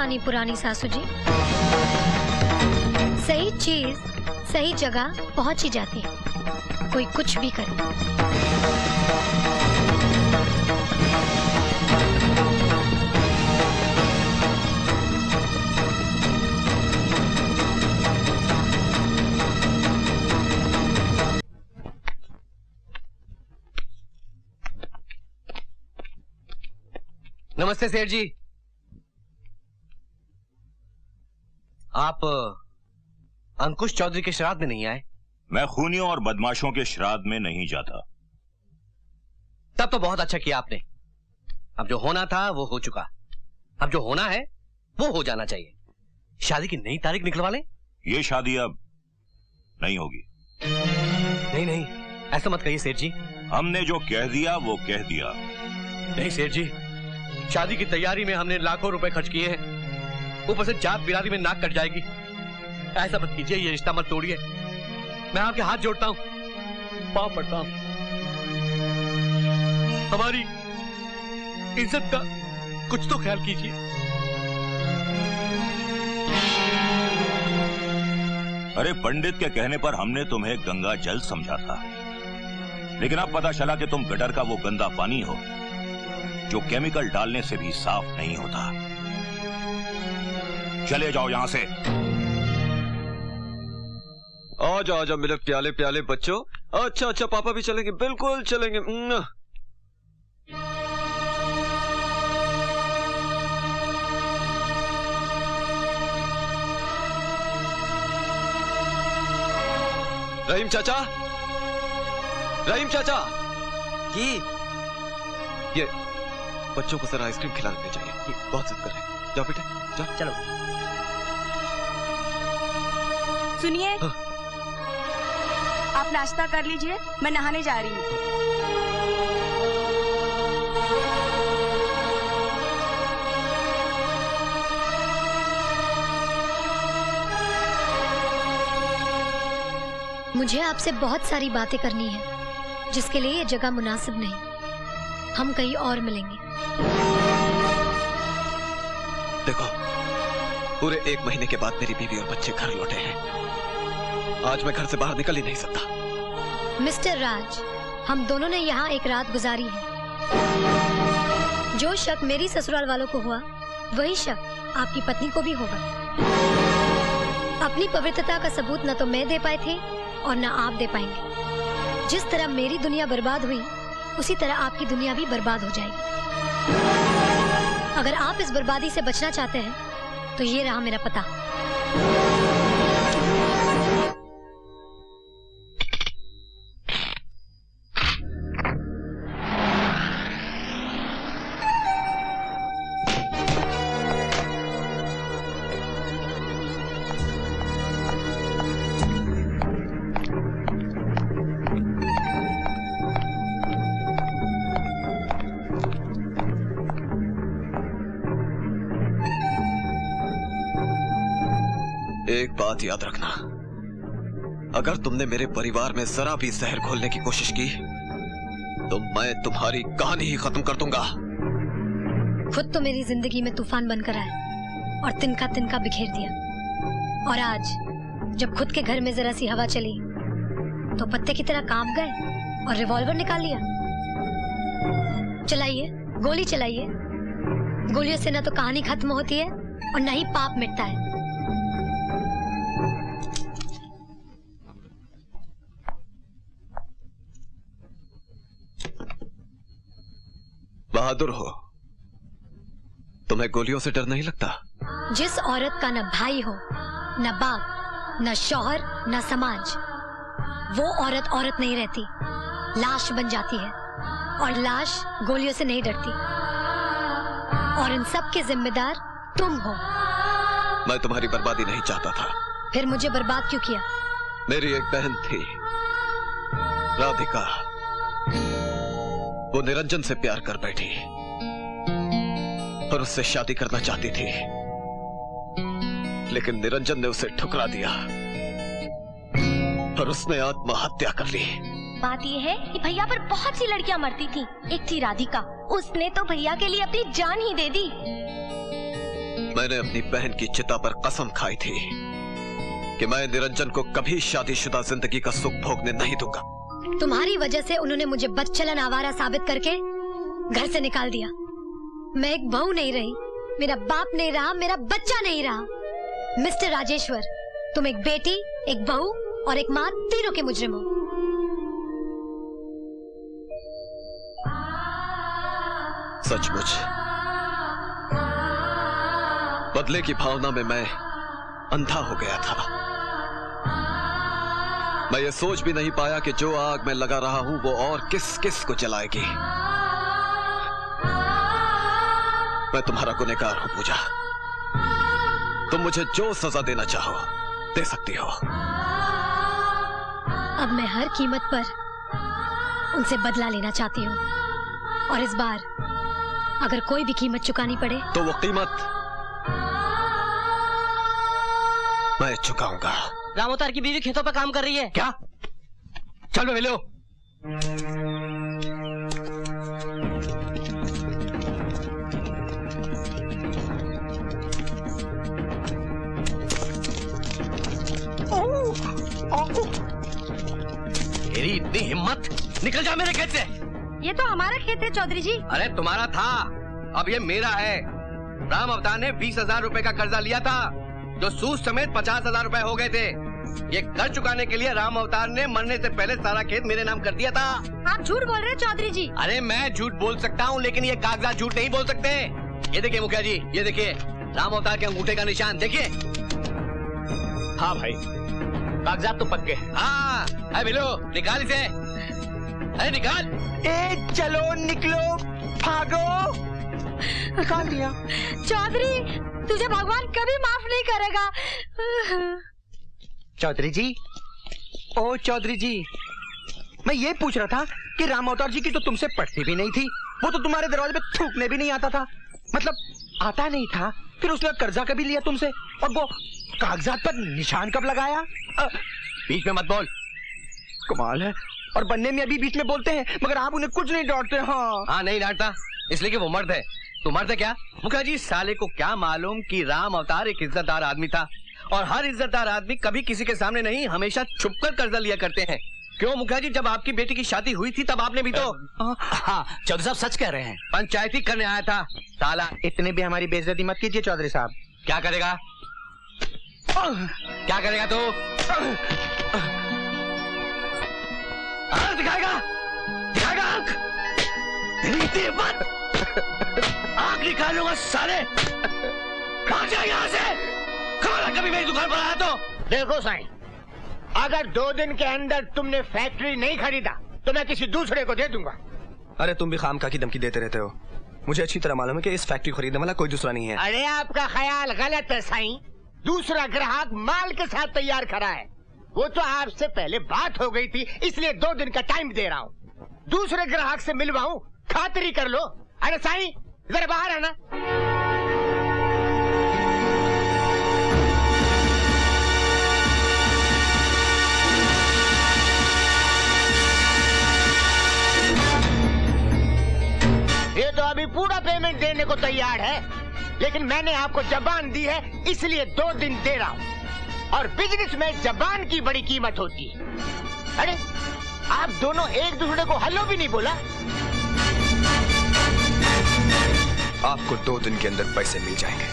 मानी पुरानी सासू जी। सही चीज सही जगह पहुंच ही जाती है, कोई कुछ भी करे। नमस्ते सेठ जी। आप अंकुश चौधरी के श्राद्ध में नहीं आए? मैं खूनियों और बदमाशों के श्राद्ध में नहीं जाता। तब तो बहुत अच्छा किया आपने। अब जो होना था वो हो चुका, अब जो होना है वो हो जाना चाहिए। शादी की नई तारीख निकलवा लें। ये शादी अब नहीं होगी। नहीं नहीं, ऐसा मत कहिए सेठ जी। हमने जो कह दिया वो कह दिया। नहीं सेठ जी, शादी की तैयारी में हमने लाखों रुपए खर्च किए हैं, ऊपर से जात बिरादरी में नाक कट जाएगी। ऐसा मत कीजिए, ये रिश्ता मत तोड़िए। मैं आपके हाथ जोड़ता हूं, पांव पड़ता हूं। हमारी इज्जत का कुछ तो ख्याल कीजिए। अरे पंडित के कहने पर हमने तुम्हें गंगा जल समझा था, लेकिन अब पता चला कि तुम गटर का वो गंदा पानी हो जो केमिकल डालने से भी साफ नहीं होता। चले जाओ यहां से। आजा आजा मेरे प्याले प्याले बच्चों। अच्छा अच्छा, पापा भी चलेंगे, बिल्कुल चलेंगे। रहीम चाचा, रहीम चाचा, ये बच्चों को जरा आइसक्रीम खिला देनी चाहिए, ये बहुत जिद कर रहे हैं। जाओ बेटे जाओ। चलो। सुनिए, आप नाश्ता कर लीजिए, मैं नहाने जा रही हूँ। मुझे आपसे बहुत सारी बातें करनी है, जिसके लिए ये जगह मुनासिब नहीं। हम कहीं और मिलेंगे। देखो, पूरे 1 महीने के बाद मेरी बीवी और बच्चे घर लौटे हैं। आज मैं घर से बाहर निकल ही नहीं सकता। मिस्टर राज, हम दोनों ने यहाँ एक रात गुजारी है। जो शक मेरी ससुराल वालों को हुआ, वही शक आपकी पत्नी को भी होगा। अपनी पवित्रता का सबूत न तो मैं दे पाए थे और न आप दे पाएंगे। जिस तरह मेरी दुनिया बर्बाद हुई, उसी तरह आपकी दुनिया भी बर्बाद हो जाएगी। अगर आप इस बर्बादी से बचना चाहते हैं तो ये रहा मेरा पता। एक बात याद रखना, अगर तुमने मेरे परिवार में जरा भी जहर घोलने की कोशिश की तो मैं तुम्हारी कहानी ही खत्म कर दूंगा। खुद तो मेरी जिंदगी में तूफान बनकर आए और तिनका तिनका बिखेर दिया, और आज जब खुद के घर में जरा सी हवा चली तो पत्ते की तरह कांप गए और रिवॉल्वर निकाल लिया। चलाइए, गोली चलाइए। गोलियों से न तो कहानी खत्म होती है और न ही पाप मिटता है। बहादुर हो, तुम्हें गोलियों से डर नहीं लगता? जिस औरत का न भाई हो, न बाप, न शौहर, न समाज, वो औरत औरत नहीं रहती, लाश बन जाती है। और लाश गोलियों से नहीं डरती। और इन सब के जिम्मेदार तुम हो। मैं तुम्हारी बर्बादी नहीं चाहता था। फिर मुझे बर्बाद क्यों किया? मेरी एक बहन थी, राधिका। वो निरंजन से प्यार कर बैठी और उससे शादी करना चाहती थी, लेकिन निरंजन ने उसे ठुकरा दिया और उसने आत्महत्या कर ली। बात यह है कि भैया पर बहुत सी लड़कियां मरती थी। एक थी राधिका, उसने तो भैया के लिए अपनी जान ही दे दी। मैंने अपनी बहन की चिता पर कसम खाई थी कि मैं निरंजन को कभी शादीशुदा जिंदगी का सुख भोगने नहीं दूंगा। तुम्हारी वजह से उन्होंने मुझे बदचलन आवारा साबित करके घर से निकाल दिया। मैं एक बहू नहीं रही, मेरा बाप नहीं रहा, मेरा बच्चा नहीं रहा। मिस्टर राजेश्वर, तुम एक बेटी, एक बहू और एक माँ, तीनों के मुजरिम हो। सचमुच बदले की भावना में मैं अंधा हो गया था। मैं ये सोच भी नहीं पाया कि जो आग मैं लगा रहा हूं वो और किस किस को जलाएगी। मैं तुम्हारा गुनहगार हूं पूजा। तुम मुझे जो सजा देना चाहो दे सकती हो। अब मैं हर कीमत पर उनसे बदला लेना चाहती हूँ, और इस बार अगर कोई भी कीमत चुकानी पड़े तो वो कीमत मैं चुकाऊंगा। रामोतार की बीवी खेतों पर काम कर रही है। क्या? चलो मिलो। तेरी इतनी हिम्मत, निकल जा मेरे खेत से। ये तो हमारा खेत है चौधरी जी। अरे तुम्हारा था, अब ये मेरा है। राम अवतार ने 20,000 रुपए का कर्जा लिया था, जो सूद समेत 50,000 रुपए हो गए थे। ये कर्ज चुकाने के लिए राम अवतार ने मरने से पहले सारा खेत मेरे नाम कर दिया था। आप झूठ बोल रहे हैं चौधरी जी। अरे मैं झूठ बोल सकता हूँ, लेकिन ये कागजात झूठ नहीं बोल सकते। ये देखिए मुखिया जी, ये देखिए राम अवतार के अंगूठे का निशान देखिए। हाँ भाई, कागजात तो पक्के हैं। हाँ, अरे मिलो, निकाल इसे। अरे निकाल। चलो निकलो, भागो। निकाल दिया। चौधरी, तुझे भगवान कभी माफ नहीं करेगा। चौधरी जी, ओ चौधरी जी, मैं ये पूछ रहा था कि राम अवतार जी की तो तुमसे पटती भी नहीं थी, वो तो तुम्हारे दरवाजे पे थूकने भी नहीं आता था। मतलब आता नहीं था, फिर उसने कर्जा कभी लिया तुमसे, और वो कागजात पर निशान कब लगाया? बीच में मत बोल। कमाल है, और बनने में अभी बीच में बोलते हैं, मगर आप उन्हें कुछ नहीं डांटते। हाँ नहीं डांटता, इसलिए कि वो मर्द है। तू मर्द है क्या? मुखिया जी, साले को क्या मालूम कि राम अवतार एक इज्जतदार आदमी था, और हर इज्जतदार आदमी कभी किसी के सामने नहीं, हमेशा छुपकर कर्जा लिया करते हैं। क्यों मुखिया जी, जब आपकी बेटी की शादी हुई थी तब आपने भी तो। हाँ, चौधरी साहब सच कह रहे हैं। पंचायती करने आया था साला। इतने भी हमारी बेइज्जती मत कीजिए चौधरी साहब। क्या करेगा? क्या करेगा तू? आंख दिखाएगा? दिखाएगा आंख? तेरी मत आंख निकालूंगा साले। भाग जा यहाँ से। कभी मेरी दुकान पर आया तो देखो साईं, अगर 2 दिन के अंदर तुमने फैक्ट्री नहीं खरीदा तो मैं किसी दूसरे को दे दूंगा। अरे तुम भी खामखा की धमकी देते रहते हो। मुझे अच्छी तरह मालूम है कि इस फैक्ट्री खरीदने वाला कोई दूसरा नहीं है। अरे आपका ख्याल गलत है साईं, दूसरा ग्राहक माल के साथ तैयार खड़ा है। वो तो आपसे पहले बात हो गई थी, इसलिए 2 दिन का टाइम दे रहा हूँ। दूसरे ग्राहक से मिलवाऊं, खातिरी कर लो। अरे साईं जरा बाहर आना। ये तो अभी पूरा पेमेंट देने को तैयार है, लेकिन मैंने आपको जबान दी है, इसलिए 2 दिन दे रहा हूँ। और बिजनेस में जबान की बड़ी कीमत होती है। अरे आप दोनों एक दूसरे को हेलो भी नहीं बोला। आपको 2 दिन के अंदर पैसे मिल जाएंगे।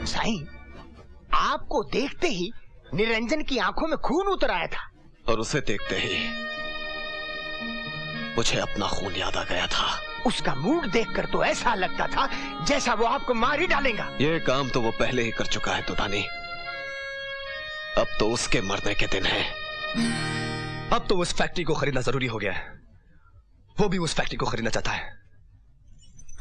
साईं, आपको देखते ही निरंजन की आंखों में खून उतर आया था, और उसे देखते ही मुझे अपना खून याद आ गया था। उसका मूड देखकर तो ऐसा लगता था जैसा वो आपको मार ही डालेगा। ये काम तो वो पहले ही कर चुका है तुदानी। अब तो उसके मरने के दिन है। अब तो उस फैक्ट्री को खरीदना जरूरी हो गया है। वो भी उस फैक्ट्री को खरीदना चाहता है।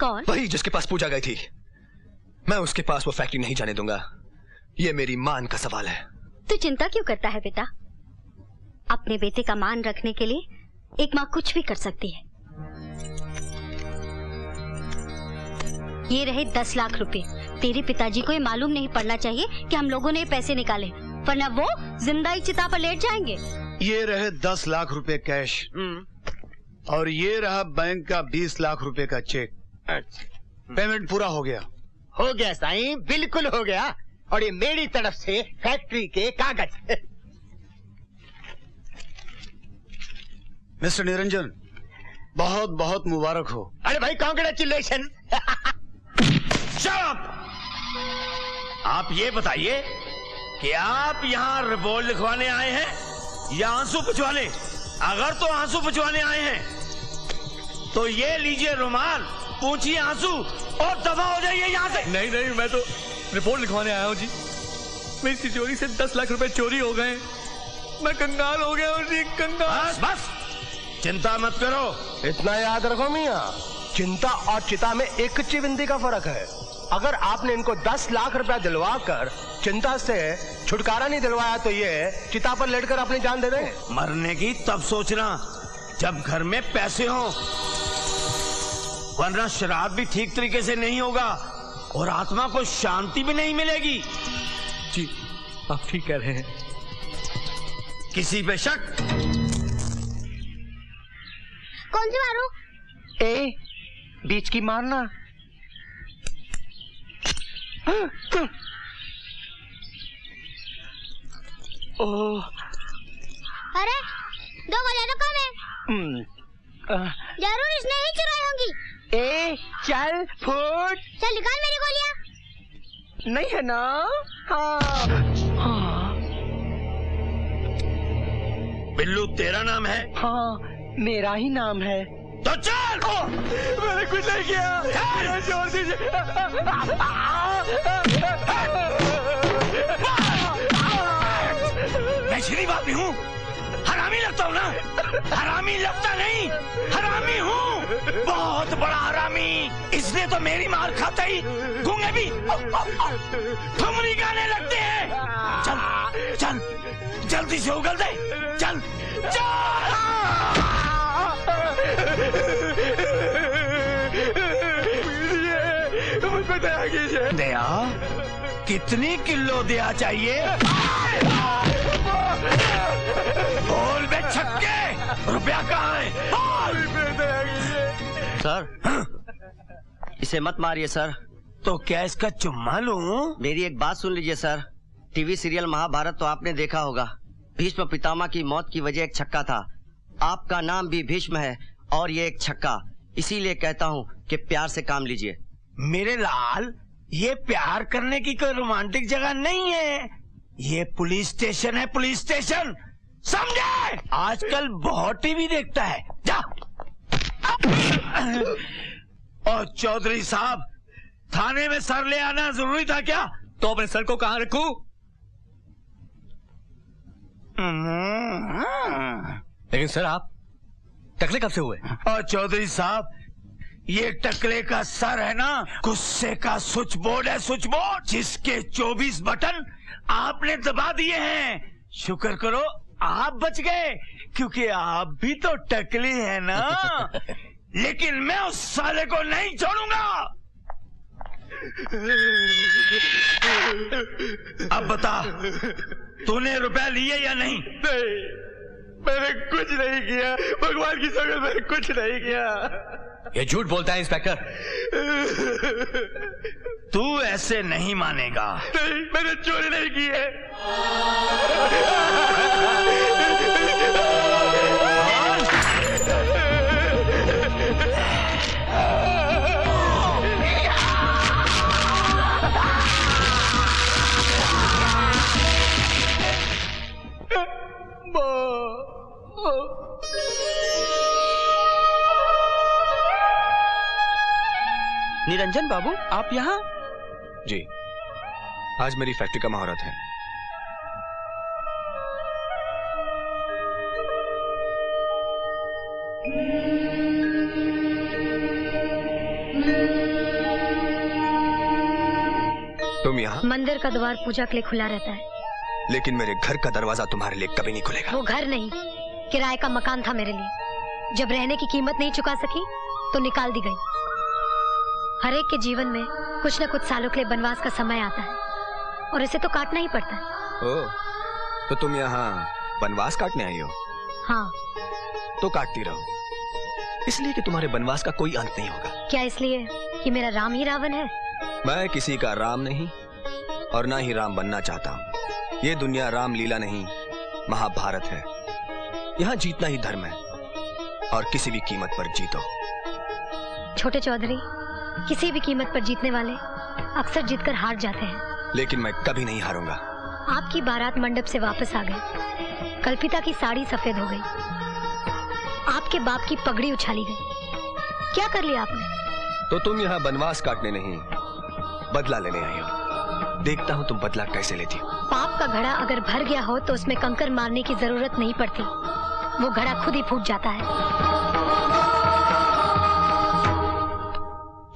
कौन? वही जिसके पास पूजा गई थी। मैं उसके पास वो फैक्ट्री नहीं जाने दूंगा। ये मेरी मान का सवाल है। तू चिंता क्यों करता है बेटा? अपने बेटे का मान रखने के लिए एक माँ कुछ भी कर सकती है। ये रहे 10 लाख रुपए। तेरे पिताजी को ये मालूम नहीं पड़ना चाहिए कि हम लोगों ने ये पैसे निकाले, वरना वो जिंदा ही चिता पर लेट जाएंगे। ये रहे 10 लाख रुपए कैश। और ये रहा बैंक का 20 लाख रुपए का चेक। पेमेंट पूरा हो गया। हो गया साईं, बिल्कुल हो गया। और ये मेरी तरफ से फैक्ट्री के कागज। मिस्टर निरंजन, बहुत बहुत मुबारक हो। अरे भाई कांग्रेचुलेशन। आप ये बताइए कि आप यहाँ रिपोर्ट लिखवाने आए हैं या आंसू पुछवाने? अगर तो आंसू पुछवाने आए हैं तो ये लीजिए रुमाल, पूछिए आंसू और दफा हो जाइए यहाँ से। नहीं नहीं, मैं तो रिपोर्ट लिखवाने आया हूँ जी। मेरी तिजोरी से 10 लाख रुपए चोरी हो गए। मैं कंगाल हो गया हूँ जी, कंगाल। बस बस, चिंता मत करो। इतना याद रखो मियाँ, चिंता और चिता में एक चिविंदी का फर्क है। अगर आपने इनको 10 लाख रुपया दिलवा कर चिंता से छुटकारा नहीं दिलवाया तो ये चिता पर लेटकर अपनी जान दे देंगे। मरने की तब सोचना जब घर में पैसे हों, वरना शराब भी ठीक तरीके से नहीं होगा और आत्मा को शांति भी नहीं मिलेगी। जी आप ठीक कह रहे हैं। किसी पे शक? कौन सी मारू? ए, बीच की मारना। ओ, अरे 2 गोलियां तो कम है। जरूर इसने ही चुराई होंगी। ए, चल फुट। चल निकाल मेरी गोलियां। नहीं है ना? हाँ। बिल्लू तेरा नाम है? हाँ, मेरा ही नाम है। तो चल। मैंने कुछ नहीं किया, छोड़ दीजिए। मैं शरीफ आदमी हूँ, हरामी लगता हूँ ना? हरामी लगता नहीं, हरामी हूँ, बहुत बड़ा हरामी। इसने तो मेरी मार खाता ही गूंगे भी ठुमरी गाने लगते हैं। चल चल जल्दी से उगल दे, चल चल। मुझको दया कीजिए। दया? कितनी किलो दया चाहिए? बोल बे छक्के, रुपया कहाँ है? सर इसे मत मारिए सर। तो क्या इसका चुम्मा लूं? मेरी एक बात सुन लीजिए सर। टीवी सीरियल महाभारत तो आपने देखा होगा। भीष्म पितामह की मौत की वजह एक छक्का था। आपका नाम भी भीष्म है और ये एक छक्का। इसीलिए कहता हूँ कि प्यार से काम लीजिए। मेरे लाल, ये प्यार करने की कोई रोमांटिक जगह नहीं है। ये पुलिस स्टेशन है, पुलिस स्टेशन, समझे? आजकल बहुत टीवी देखता है। जा। और चौधरी साहब, थाने में सर ले आना जरूरी था क्या? तो अपने सर को कहाँ रखूं? लेकिन सर आप टकले कब से हुए? और चौधरी साहब, ये टकले का सर है ना, गुस्से का स्विच बोर्ड है, स्विच बोर्ड, जिसके 24 बटन आपने दबा दिए हैं। शुक्र करो आप बच गए, क्योंकि आप भी तो टकले हैं ना। लेकिन मैं उस साले को नहीं छोड़ूंगा। अब बता, तूने रुपया लिए या नहीं? नहीं, मैंने कुछ नहीं किया। भगवान की कसम, मैंने कुछ नहीं किया। ये झूठ बोलता है इंस्पेक्टर। तू ऐसे नहीं मानेगा। नहीं, मैंने चोरी नहीं की है। निरंजन बाबू, आप यहाँ? जी, आज मेरी फैक्ट्री का मुहूर्त है। तुम यहाँ? मंदिर का द्वार पूजा के लिए खुला रहता है। लेकिन मेरे घर का दरवाजा तुम्हारे लिए कभी नहीं खुलेगा। वो घर नहीं, किराए का मकान था मेरे लिए। जब रहने की कीमत नहीं चुका सकी तो निकाल दी गई। हर एक के जीवन में कुछ न कुछ सालों के लिए बनवास का समय आता है और इसे तो काटना ही पड़ता है। ओह, तो तुम यहाँ बनवास काटने आई हो? हाँ। तो काटती रहो। इसलिए कि तुम्हारे वनवास का कोई अंत नहीं होगा। क्या इसलिए कि मेरा राम ही रावण है? मैं किसी का राम नहीं और ना ही राम बनना चाहता हूँ। ये दुनिया रामलीला नहीं, महाभारत है। यहाँ जीतना ही धर्म है और किसी भी कीमत पर जीतो। छोटे चौधरी, किसी भी कीमत पर जीतने वाले अक्सर जीतकर हार जाते हैं। लेकिन मैं कभी नहीं हारूंगा। आपकी बारात मंडप से वापस आ गई। कल्पिता की साड़ी सफेद हो गई। आपके बाप की पगड़ी उछाली गई। क्या कर लिया आपने? तो तुम यहाँ वनवास काटने नहीं, बदला लेने आई हो। देखता हूँ तुम बदला कैसे लेती हो। पाप का घड़ा अगर भर गया हो तो उसमें कंकर मारने की जरूरत नहीं पड़ती, वो घड़ा खुद ही फूट जाता है।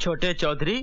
छोटे चौधरी,